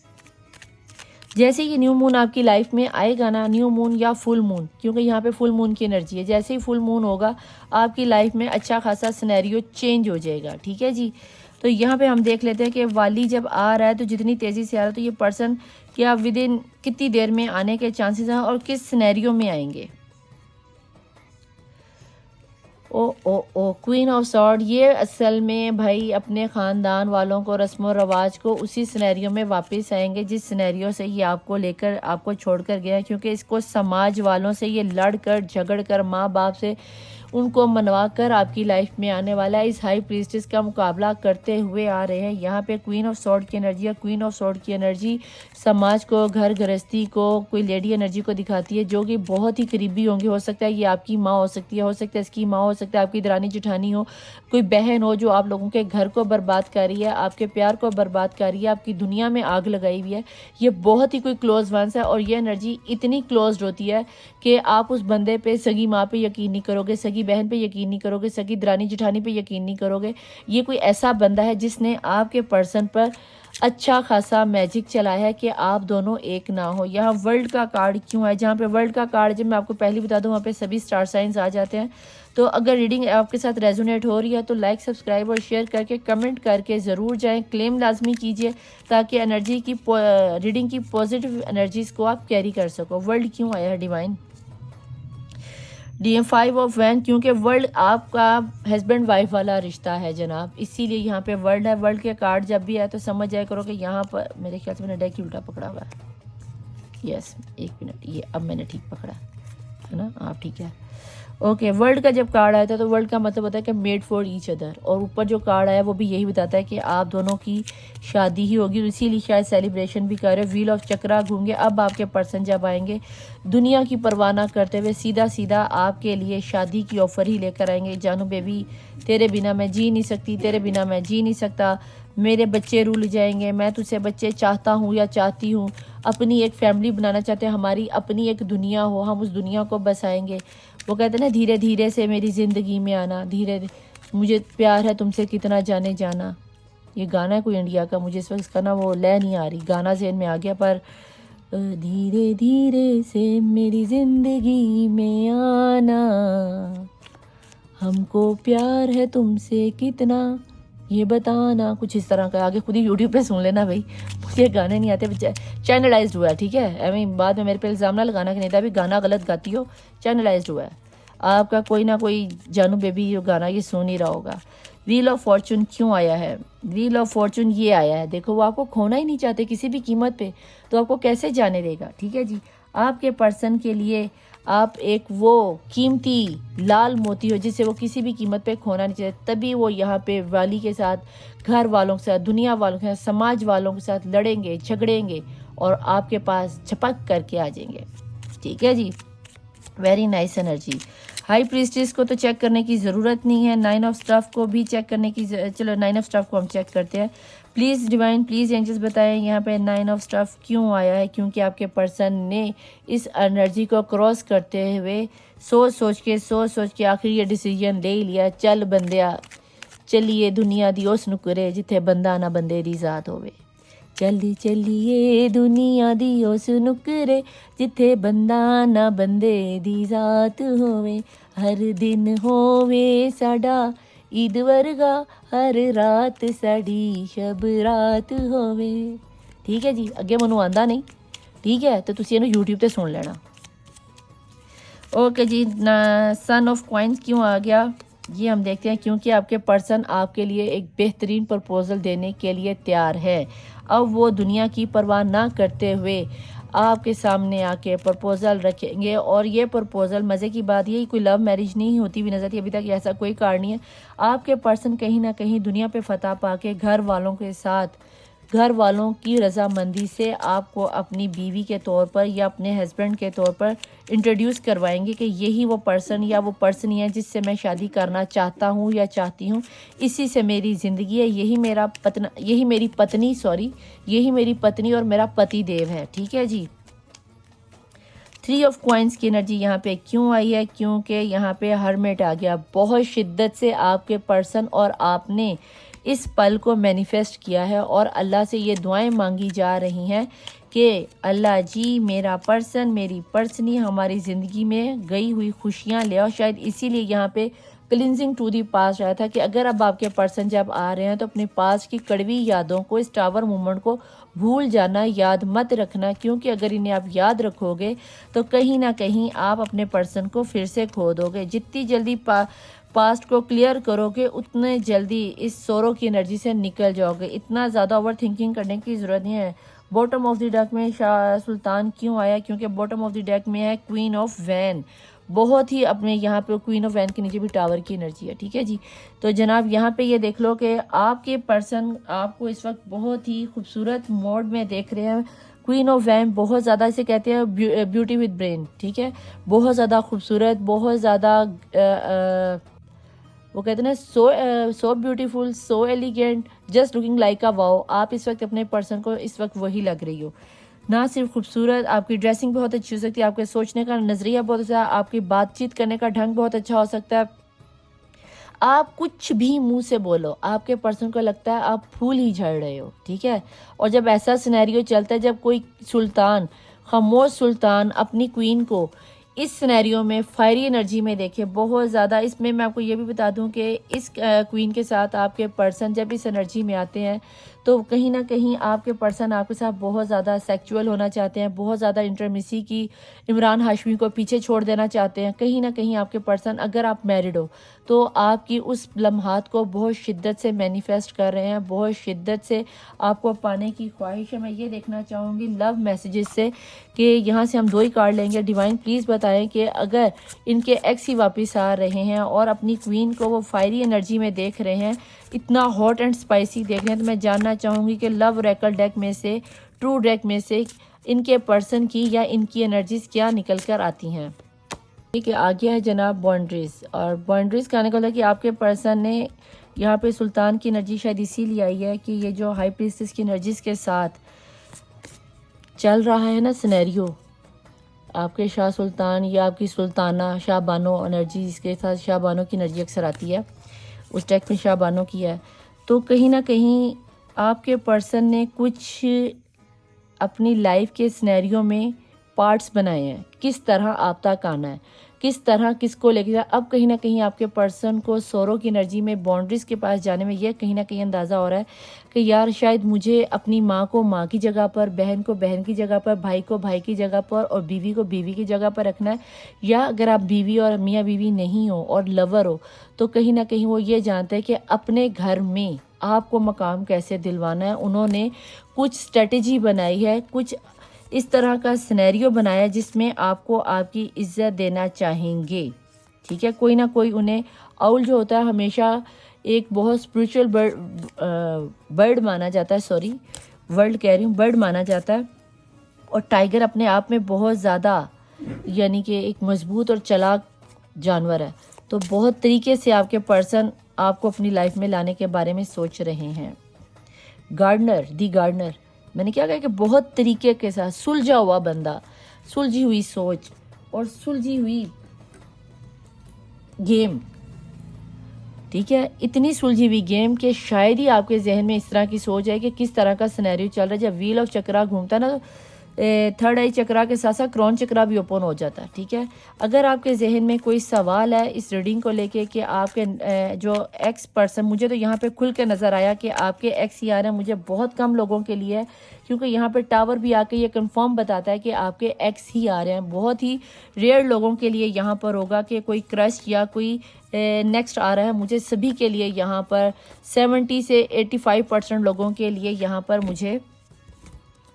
जैसे ही न्यू मून आपकी लाइफ में आएगा ना, न्यू मून या फुल मून, क्योंकि यहाँ पे फुल मून की एनर्जी है, जैसे ही फुल मून होगा आपकी लाइफ में अच्छा खासा सिनेरियो चेंज हो जाएगा। ठीक है जी, तो यहाँ पे हम देख लेते हैं कि वाली जब आ रहा है तो जितनी तेज़ी से आ रहा है तो ये पर्सन क्या विद इन कितनी देर में आने के चांसेस हैं और किस सिनेरियो में आएंगे। ओ क्वीन ऑफ सॉर्ड, ये असल में भाई अपने ख़ानदान वालों को, रस्म व रवाज को, उसी सिनेरियो में वापस आएंगे जिस सिनेरियो से ये आपको लेकर, आपको छोड़कर गया है। क्योंकि इसको समाज वालों से ये लड़ कर झगड़ कर, माँ बाप से उनको मनवा कर आपकी लाइफ में आने वाला है। इस हाई प्रीस्टेस का मुकाबला करते हुए आ रहे हैं। यहाँ पे क्वीन ऑफ सॉर्ड की एनर्जी है। क्वीन ऑफ सॉर्ड की एनर्जी समाज को, घर गृहस्थी को, कोई लेडी एनर्जी को दिखाती है जो कि बहुत ही करीबी होंगी। हो सकता है ये आपकी माँ हो सकती है, हो सकता है इसकी माँ हो सकता है, आपकी दरानी जेठानी हो, कोई बहन हो जो आप लोगों के घर को बर्बाद कर रही है, आपके प्यार को बर्बाद कर रही है, आपकी दुनिया में आग लगाई हुई है। ये बहुत ही कोई क्लोज वंस है और ये एनर्जी इतनी क्लोज होती है कि आप उस बंदे पे, सगी माँ पे यकीन नहीं करोगे, सगी बहन पे यकीन नहीं करोगे, सगी दरानी जेठानी पे यकीन नहीं करोगे। ये कोई ऐसा बंदा है जिसने आपके पर्सन पर अच्छा खासा मैजिक चला है कि आप दोनों एक ना हो। यहाँ वर्ल्ड का कार्ड क्यों है? जहाँ पे वर्ल्ड का कार्ड, जब मैं आपको पहले बता दूँ, वहाँ पे सभी स्टार साइंस आ जाते हैं। तो अगर रीडिंग आपके साथ रेजोनेट हो रही है तो लाइक, सब्सक्राइब और शेयर करके, कमेंट करके ज़रूर जाएं। क्लेम लाजमी कीजिए ताकि एनर्जी की, रीडिंग की पॉजिटिव एनर्जीज़ को आप कैरी कर सको। वर्ल्ड क्यों आया है डिवाइन? DM5 ऑफ वैन, क्योंकि वर्ल्ड आपका हस्बैंड वाइफ वाला रिश्ता है जनाब, इसीलिए यहाँ पे वर्ल्ड है। वर्ल्ड के कार्ड जब भी आए तो समझ जाया करो कि यहाँ पर, मेरे ख्याल से मैंने डेक उल्टा पकड़ा हुआ है। यस, एक मिनट, ये अब मैंने ठीक पकड़ा है ना? आप ठीक है। ओके, वर्ल्ड का जब कार्ड आया था तो वर्ल्ड का मतलब होता है कि मेड फॉर ईच अदर, और ऊपर जो कार्ड आया वो भी यही बताता है कि आप दोनों की शादी ही होगी, इसीलिए शायद सेलिब्रेशन भी कर रहे हो। व्हील ऑफ चक्रा घूम गए। अब आपके पर्सन जब आएंगे दुनिया की परवाह ना करते हुए सीधा सीधा आपके लिए शादी की ऑफ़र ही लेकर आएंगे। जानू बेबी, तेरे बिना मैं जी नहीं सकती, तेरे बिना मैं जी नहीं सकता, मेरे बच्चे रुल जाएंगे, मैं तुझसे बच्चे चाहता हूँ या चाहती हूँ, अपनी एक फैमिली बनाना चाहते हैं, हमारी अपनी एक दुनिया हो, हम उस दुनिया को बसाएंगे। वो कहते हैं ना, धीरे धीरे से मेरी ज़िंदगी में आना, धीरे मुझे प्यार है तुमसे कितना जाने जाना। ये गाना है कोई इंडिया का, मुझे इस वक्त इसका ना वो लय नहीं आ रही, गाना ज़हन में आ गया, पर धीरे धीरे से मेरी ज़िंदगी में आना, हमको प्यार है तुमसे कितना ये बताना, कुछ इस तरह का। आगे खुद ही यूट्यूब पे सुन लेना भाई, मुझे गाने नहीं आते, चैनलाइज्ड हुआ है, ठीक है। आई मीन बाद में मेरे पे इल्ज़ाम ना लगाना कि नहीं था, अभी गाना गलत गाती हो, चैनलाइज्ड हुआ है। आपका कोई ना कोई जानू बेबी ये गाना ये सुन ही रहा होगा। व्हील ऑफ फॉर्चून क्यों आया है? व्हील ऑफ फॉर्चून ये आया है, देखो वो आपको खोना ही नहीं चाहते किसी भी कीमत पे, तो आपको कैसे जाने देगा, ठीक है जी। आपके पर्सन के लिए आप एक वो कीमती लाल मोती हो जिसे वो किसी भी कीमत पे खोना नहीं चाहते, तभी वो यहाँ पे वाली के साथ, घर वालों के साथ, दुनिया वालों के साथ, समाज वालों के साथ लड़ेंगे, झगड़ेंगे और आपके पास झपक करके आ जाएंगे, ठीक है जी। Very nice energy. High priestess को तो चेक करने की ज़रूरत नहीं है, 9 ऑफ स्टाफ को भी चेक करने की, चलो 9 ऑफ स्टाफ को हम चेक करते हैं। प्लीज़ डिवाइन, प्लीज़ एंजल्स बताएं यहाँ पे 9 ऑफ स्टाफ क्यों आया है? क्योंकि आपके पर्सन ने इस एनर्जी को क्रॉस करते हुए सोच सोच के आखिर ये डिसीजन ले लिया, चल बंदिया चलिए दुनिया दी उस नुकरे जिथे बंदा ना बंदे दी ज़ात होवे, चली चलिए दुनिया दी उस नुकरे जिथे बंदा ना बंदे दी ज़ात होवे, हर दिन होवे साडा ईद वर्गा, हर रात साड़ी शब रात होवे, ठीक है जी। अगे मैनू आंदा नहीं, ठीक है, तो तुसी इहनू यूट्यूब ते सुन लेना। ओके जी, सन ऑफ कॉइन्स क्यों आ गया ये हम देखते हैं, क्योंकि आपके पर्सन आपके लिए एक बेहतरीन प्रपोजल देने के लिए तैयार है। अब वो दुनिया की परवाह ना करते हुए आपके सामने आके प्रपोजल रखेंगे, और ये प्रपोजल, मज़े की बात ये कोई लव मैरिज नहीं होती हुई नजर आती अभी तक, ऐसा कोई कारण नहीं है। आपके पर्सन कहीं ना कहीं दुनिया पे फतह पाके घर वालों के साथ, घर वालों की रजामंदी से आपको अपनी बीवी के तौर पर या अपने हस्बैंड के तौर पर इंट्रोड्यूस करवाएंगे कि यही वो पर्सन या वो पर्सन ही है जिससे मैं शादी करना चाहता हूँ या चाहती हूँ, इसी से मेरी ज़िंदगी है, यही मेरा पत्नी, यही मेरी पत्नी, सॉरी, यही मेरी पत्नी और मेरा पति देव है, ठीक है जी। 3 ऑफ कॉइन्स की एनर्जी यहाँ पे क्यों आई है? क्योंकि यहाँ पे हर्मिट आ गया। बहुत शिद्दत से आपके पर्सन और आपने इस पल को मैनिफेस्ट किया है और अल्लाह से ये दुआएं मांगी जा रही हैं कि अल्लाह जी मेरा पर्सन, मेरी पर्सनी हमारी ज़िंदगी में गई हुई खुशियाँ ले आओ। शायद इसीलिए यहाँ पे क्लिनजिंग टू दी पास्ट आया था कि अगर अब आपके पर्सन जब आ रहे हैं तो अपने पास्ट की कड़वी यादों को, इस टावर मूवमेंट को भूल जाना, याद मत रखना, क्योंकि अगर इन्हें आप याद रखोगे तो कहीं ना कहीं आप अपने पर्सन को फिर से खो दोगे। जितनी जल्दी पास्ट को क्लियर करोगे उतने जल्दी इस सोरो की एनर्जी से निकल जाओगे। इतना ज़्यादा ओवर थिंकिंग करने की ज़रूरत नहीं है। बॉटम ऑफ द डेक में शाह सुल्तान क्यों आया? क्योंकि बॉटम ऑफ द डेक में है क्वीन ऑफ वैन। बहुत ही अपने यहाँ पे क्वीन ऑफ वैन के नीचे भी टावर की एनर्जी है, ठीक है जी। तो जनाब यहाँ पे ये देख लो कि आपके पर्सन आपको इस वक्त बहुत ही खूबसूरत मोड में देख रहे हैं। क्वीन ऑफ वैन बहुत ज़्यादा, इसे कहते हैं ब्यूटी विद ब्रेन, ठीक है, बहुत ज़्यादा खूबसूरत, बहुत ज़्यादा वो कहते हैं ना so beautiful, so elegant, just looking like a wow. आप इस वक्त अपने पर्सन को इस वक्त वही लग रही हो। ना सिर्फ खूबसूरत, आपकी ड्रेसिंग बहुत अच्छी हो सकती है, आपके सोचने का नज़रिया बहुत अच्छा है, आपकी बातचीत करने का ढंग बहुत अच्छा हो सकता है। आप कुछ भी मुंह से बोलो, आपके पर्सन को लगता है आप फूल ही झड़ रहे हो, ठीक है। और जब ऐसा सिनेरियो चलता है, जब कोई सुल्तान, खामोश सुल्तान अपनी क्वीन को इस सिनेरियो में फायरी एनर्जी में देखे, बहुत ज़्यादा, इसमें मैं आपको ये भी बता दूं कि इस क्वीन के साथ आपके पर्सन जब इस एनर्जी में आते हैं तो कहीं ना कहीं आपके पर्सन आपके साथ बहुत ज़्यादा सेक्चुअल होना चाहते हैं, बहुत ज़्यादा इंटरमिसी की इमरान हाशमी को पीछे छोड़ देना चाहते हैं। कहीं ना कहीं आपके पर्सन, अगर आप मैरिड हो तो आपकी उस लम्हात को बहुत शिद्दत से मैनिफेस्ट कर रहे हैं, बहुत शिद्दत से आपको पाने की ख्वाहिश है। मैं ये देखना चाहूँगी लव मैसेजेस से कि यहाँ से हम 2 ही कार्ड लेंगे। डिवाइन प्लीज़ बताएं कि अगर इनके एक्स ही वापस आ रहे हैं और अपनी क्वीन को वो फायरी एनर्जी में देख रहे हैं, इतना हॉट एंड स्पाइसी देख रहे हैं, तो मैं जानना चाहूँगी कि लव रेकल डेक में से, ट्रू डेक में से इनके पर्सन की या इनकी एनर्जीज क्या निकल कर आती हैं। ठीक है, आगे है जनाब बाउंड्रीज। और बाउंड्रीज का आने का मतलब कि आपके पर्सन ने यहाँ पे सुल्तान की एनर्जी शायद इसीलिए आई है कि ये जो हाई प्रीस्टेस की एनर्जीज के साथ चल रहा है ना सिनेरियो, आपके शाह सुल्तान या आपकी सुल्ताना शाह बानो एनर्जी, इसके साथ शाह बानो की एनर्जी अक्सर आती है, उस डेक में शाह बानो की है। तो कहीं ना कहीं आपके पर्सन ने कुछ अपनी लाइफ के सिनेरियो में पार्ट्स बनाए हैं, किस तरह आप तक आना है, किस तरह किसको लेके जाए। अब कहीं ना कहीं आपके पर्सन को सोरो की एनर्जी में बाउंड्रीज के पास जाने में यह कहीं ना कहीं अंदाज़ा हो रहा है कि यार शायद मुझे अपनी माँ को माँ की जगह पर, बहन को बहन की जगह पर, भाई को भाई की जगह पर और बीवी को बीवी की जगह पर रखना है। या अगर आप बीवी और मियाँ बीवी नहीं हो और लवर हो तो कहीं ना कहीं वो ये जानते हैं कि अपने घर में आपको मकाम कैसे दिलवाना है। उन्होंने कुछ स्ट्रेटजी बनाई है, कुछ इस तरह का सिनेरियो बनाया जिसमें आपको आपकी इज्जत देना चाहेंगे। ठीक है, कोई ना कोई उन्हें, आउल जो होता है हमेशा एक बहुत स्पिरिचुअल बर्ड माना जाता है, सॉरी वर्ल्ड कह रही हूँ, बर्ड माना जाता है। और टाइगर अपने आप में बहुत ज़्यादा यानी कि एक मजबूत और चालाक जानवर है। तो बहुत तरीके से आपके पर्सन आपको अपनी लाइफ में लाने के बारे में सोच रहे हैं। गार्डनर, दी गार्डनर, मैंने क्या कहा कि बहुत तरीके के साथ सुलझा हुआ बंदा, सुलझी हुई सोच और सुलझी हुई गेम। ठीक है, इतनी सुलझी हुई गेम कि शायद ही आपके जहन में इस तरह की सोच है कि किस तरह का सिनेरियो चल रहा है। जब व्हील ऑफ चक्रा घूमता है ना, थर्ड आई चक्रा के साथ साथ क्रॉन चक्रा भी ओपन हो जाता है। ठीक है, अगर आपके जहन में कोई सवाल है इस रीडिंग को लेके कि आपके जो एक्स पर्सन, मुझे तो यहाँ पे खुल के नज़र आया कि आपके एक्स ही आ रहे हैं, मुझे बहुत कम लोगों के लिए है, क्योंकि यहाँ पे टावर भी आके ये कंफर्म बताता है कि आपके एक्स ही आ रहे हैं। बहुत ही रेयर लोगों के लिए यहाँ पर होगा कि कोई क्रश या कोई नेक्स्ट आ रहा है। मुझे सभी के लिए यहाँ पर 70 से 85% लोगों के लिए यहाँ पर मुझे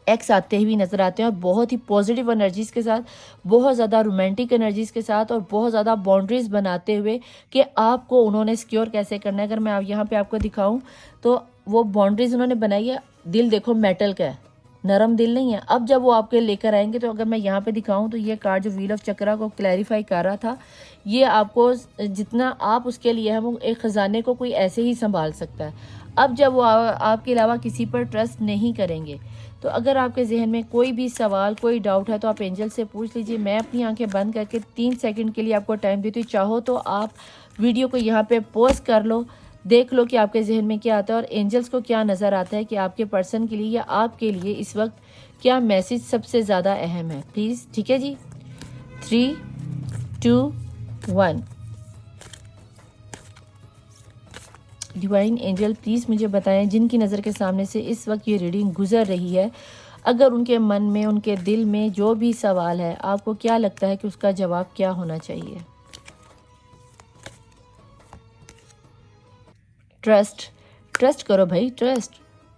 एक्स आते हुए नज़र आते हैं, और बहुत ही पॉजिटिव एनर्जीज़ के साथ, बहुत ज़्यादा रोमांटिक एनर्जीज़ के साथ और बहुत ज़्यादा बाउंड्रीज़ बनाते हुए कि आपको उन्होंने सिक्योर कैसे करना है। अगर मैं यहाँ पे आपको दिखाऊं तो वो बाउंड्रीज़ उन्होंने बनाई है। दिल देखो मेटल का है, नरम दिल नहीं है। अब जब वो आपके लेकर आएंगे, तो अगर मैं यहाँ पे दिखाऊं तो ये कार्ड जो व्हील ऑफ चक्रा को क्लैरिफाई कर रहा था, ये आपको जितना आप उसके लिए है, वो एक ख़जाने को कोई ऐसे ही संभाल सकता है। अब जब वो आपके अलावा किसी पर ट्रस्ट नहीं करेंगे, तो अगर आपके जहन में कोई भी सवाल, कोई डाउट है, तो आप एंजल से पूछ लीजिए। मैं अपनी आंखें बंद करके 3 सेकंड के लिए आपको टाइम देती हूँ। चाहो तो आप वीडियो को यहाँ पे पॉज कर लो, देख लो कि आपके जहन में क्या आता है और एंजल्स को क्या नज़र आता है कि आपके पर्सन के लिए या आपके लिए इस वक्त क्या मैसेज सबसे ज़्यादा अहम है। प्लीज़, ठीक है जी। 3, 2, 1। डिवाइन एंजल प्लीज़ मुझे बताएं जिनकी नज़र के सामने से इस वक्त ये रीडिंग गुजर रही है, अगर उनके मन में, उनके दिल में जो भी सवाल है, आपको क्या लगता है कि उसका जवाब क्या होना चाहिए। ट्रस्ट करो भाई, ट्रस्ट।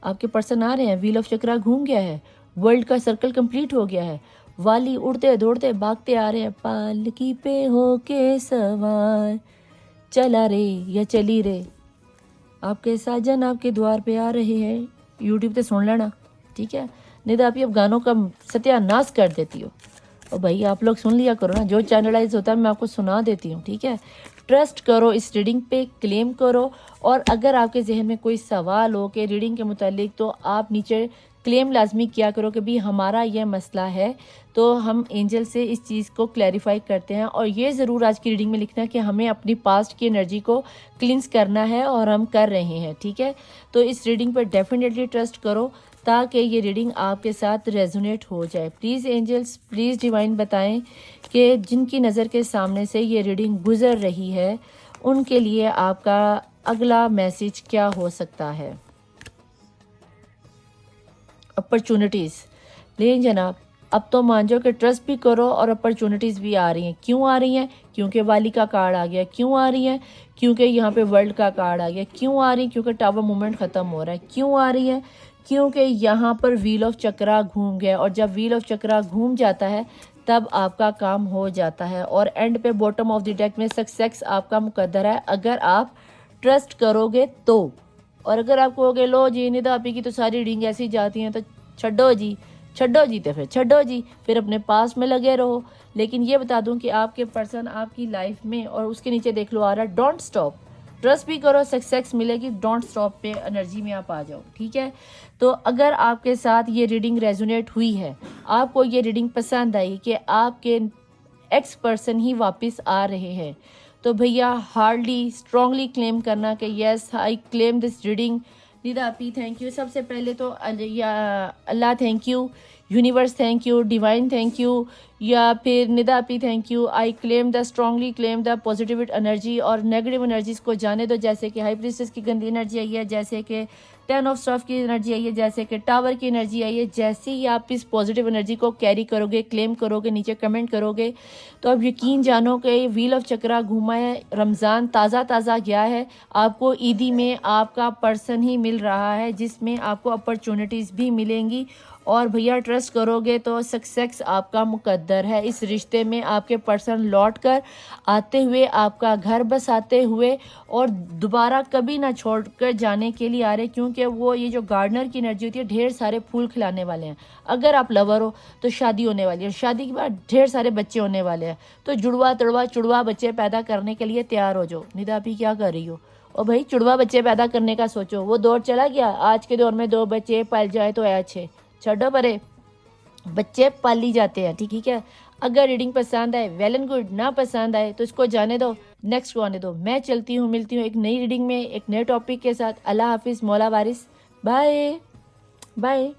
आपके पर्सन आ रहे हैं, व्हील ऑफ चक्रा घूम गया है, वर्ल्ड का सर्कल कंप्लीट हो गया है, वाली उड़ते दौड़ते भागते आ रहे हैं, पालकी पे होके सवार, चला रे या चली रे, आपके साजन आपके द्वार पे आ रहे हैं। यूट्यूब पे सुन लेना, ठीक है, नहीं तो आप ये गानों का सत्यानाश कर देती हो। और भाई आप लोग सुन लिया करो ना, जो चैनलाइज होता है मैं आपको सुना देती हूँ। ठीक है, ट्रस्ट करो इस रीडिंग पे, क्लेम करो। और अगर आपके जहन में कोई सवाल हो कि रीडिंग के मुतालिक, तो आप नीचे क्लेम लाजमी किया करो कि भी हमारा यह मसला है, तो हम एंजल से इस चीज़ को क्लैरिफाई करते हैं। और ये ज़रूर आज की रीडिंग में लिखना कि हमें अपनी पास्ट की एनर्जी को क्लींस करना है और हम कर रहे हैं। ठीक है, तो इस रीडिंग पर डेफिनेटली ट्रस्ट करो ताकि ये रीडिंग आपके साथ रेजोनेट हो जाए। प्लीज़ एंजल्स, प्लीज़ डिवाइन बताएं कि जिनकी नज़र के सामने से ये रीडिंग गुजर रही है, उनके लिए आपका अगला मैसेज क्या हो सकता है। अपॉर्चुनिटीज़। लेकिन जनाब अब तो मान जाओ कि ट्रस्ट भी करो और अपॉर्चुनिटीज़ भी आ रही हैं। क्यों आ रही हैं? क्योंकि वाली का कार्ड आ गया। क्यों आ रही हैं? क्योंकि यहाँ पे वर्ल्ड का कार्ड आ गया। क्यों आ रही? क्योंकि टावर मूवमेंट ख़त्म हो रहा है। क्यों आ रही है? क्योंकि यहाँ पर व्हील ऑफ चक्रा घूम गया, और जब व्हील ऑफ चक्रा घूम जाता है तब आपका काम हो जाता है, और एंड पे बॉटम ऑफ द डेक में सक्सेस आपका मुकद्दर है अगर आप ट्रस्ट करोगे तो। और अगर आप कहोगे लो जी निदा आपी की तो सारी रीडिंग ऐसी जाती हैं, तो छड्डो जी, छड्डो जी, तो फिर छड्डो जी, फिर अपने पास में लगे रहो। लेकिन ये बता दूं कि आपके पर्सन आपकी लाइफ में, और उसके नीचे देख लो आ रहा है डोंट स्टॉप, ट्रस्ट भी करो सक्सेस मिलेगी, डोंट स्टॉप पे एनर्जी में आप आ जाओ। ठीक है, तो अगर आपके साथ ये रीडिंग रेजोनेट हुई है, आपको ये रीडिंग पसंद आई कि आपके एक्स पर्सन ही वापस आ रहे हैं, तो भैया हार्डली स्ट्रांगली क्लेम करना कि yes I claim this reading. Nida आपी थैंक यू। सबसे पहले तो Allah thank you, universe thank you, divine thank you, या फिर निदा आपी thank you. I claim the strongly claim the positive energy, और नेगेटिव एनर्जीज को जाने दो, जैसे कि हाई प्रीस्टेस की गंदी एनर्जी आई है, जैसे कि 10 ऑफ स्टॉफ की एनर्जी आई है, जैसे कि टावर की एनर्जी आई है। जैसे ही आप इस पॉजिटिव एनर्जी को कैरी करोगे, क्लेम करोगे, नीचे कमेंट करोगे, तो आप यकीन जानो कि व्हील ऑफ चक्रा घूमा है, रमज़ान ताज़ा ताज़ा गया है, आपको ईदी में आपका पर्सन ही मिल रहा है जिसमें आपको अपॉर्चुनिटीज़ भी मिलेंगी। और भैया ट्रस्ट करोगे तो सक्सेस आपका मुकद्दर है। इस रिश्ते में आपके पर्सन लौट कर आते हुए, आपका घर बसाते हुए, और दोबारा कभी ना छोड़ कर जाने के लिए आ रहे, क्योंकि वो ये जो गार्डनर की एनर्जी होती है, ढेर सारे फूल खिलाने वाले हैं। अगर आप लवर हो तो शादी होने वाली है, शादी के बाद ढेर सारे बच्चे होने वाले हैं, तो जुड़वा तड़वा चुड़वा बच्चे पैदा करने के लिए तैयार हो जाओ। निदा भी क्या कर रही हो? और भाई जुड़वा बच्चे पैदा करने का सोचो, वो दौर चला गया। आज के दौर में 2 बच्चे पाल जाए तो अच्छे, छोड़ो परे, बच्चे पाली जाते हैं। ठीक है, अगर रीडिंग पसंद आए वेल एंड गुड, ना पसंद आए तो इसको जाने दो, नेक्स्ट को आने दो। मैं चलती हूँ, मिलती हूँ एक नई रीडिंग में एक नए टॉपिक के साथ। अल्लाह हाफिज़, मौला वारिस, बाय बाय।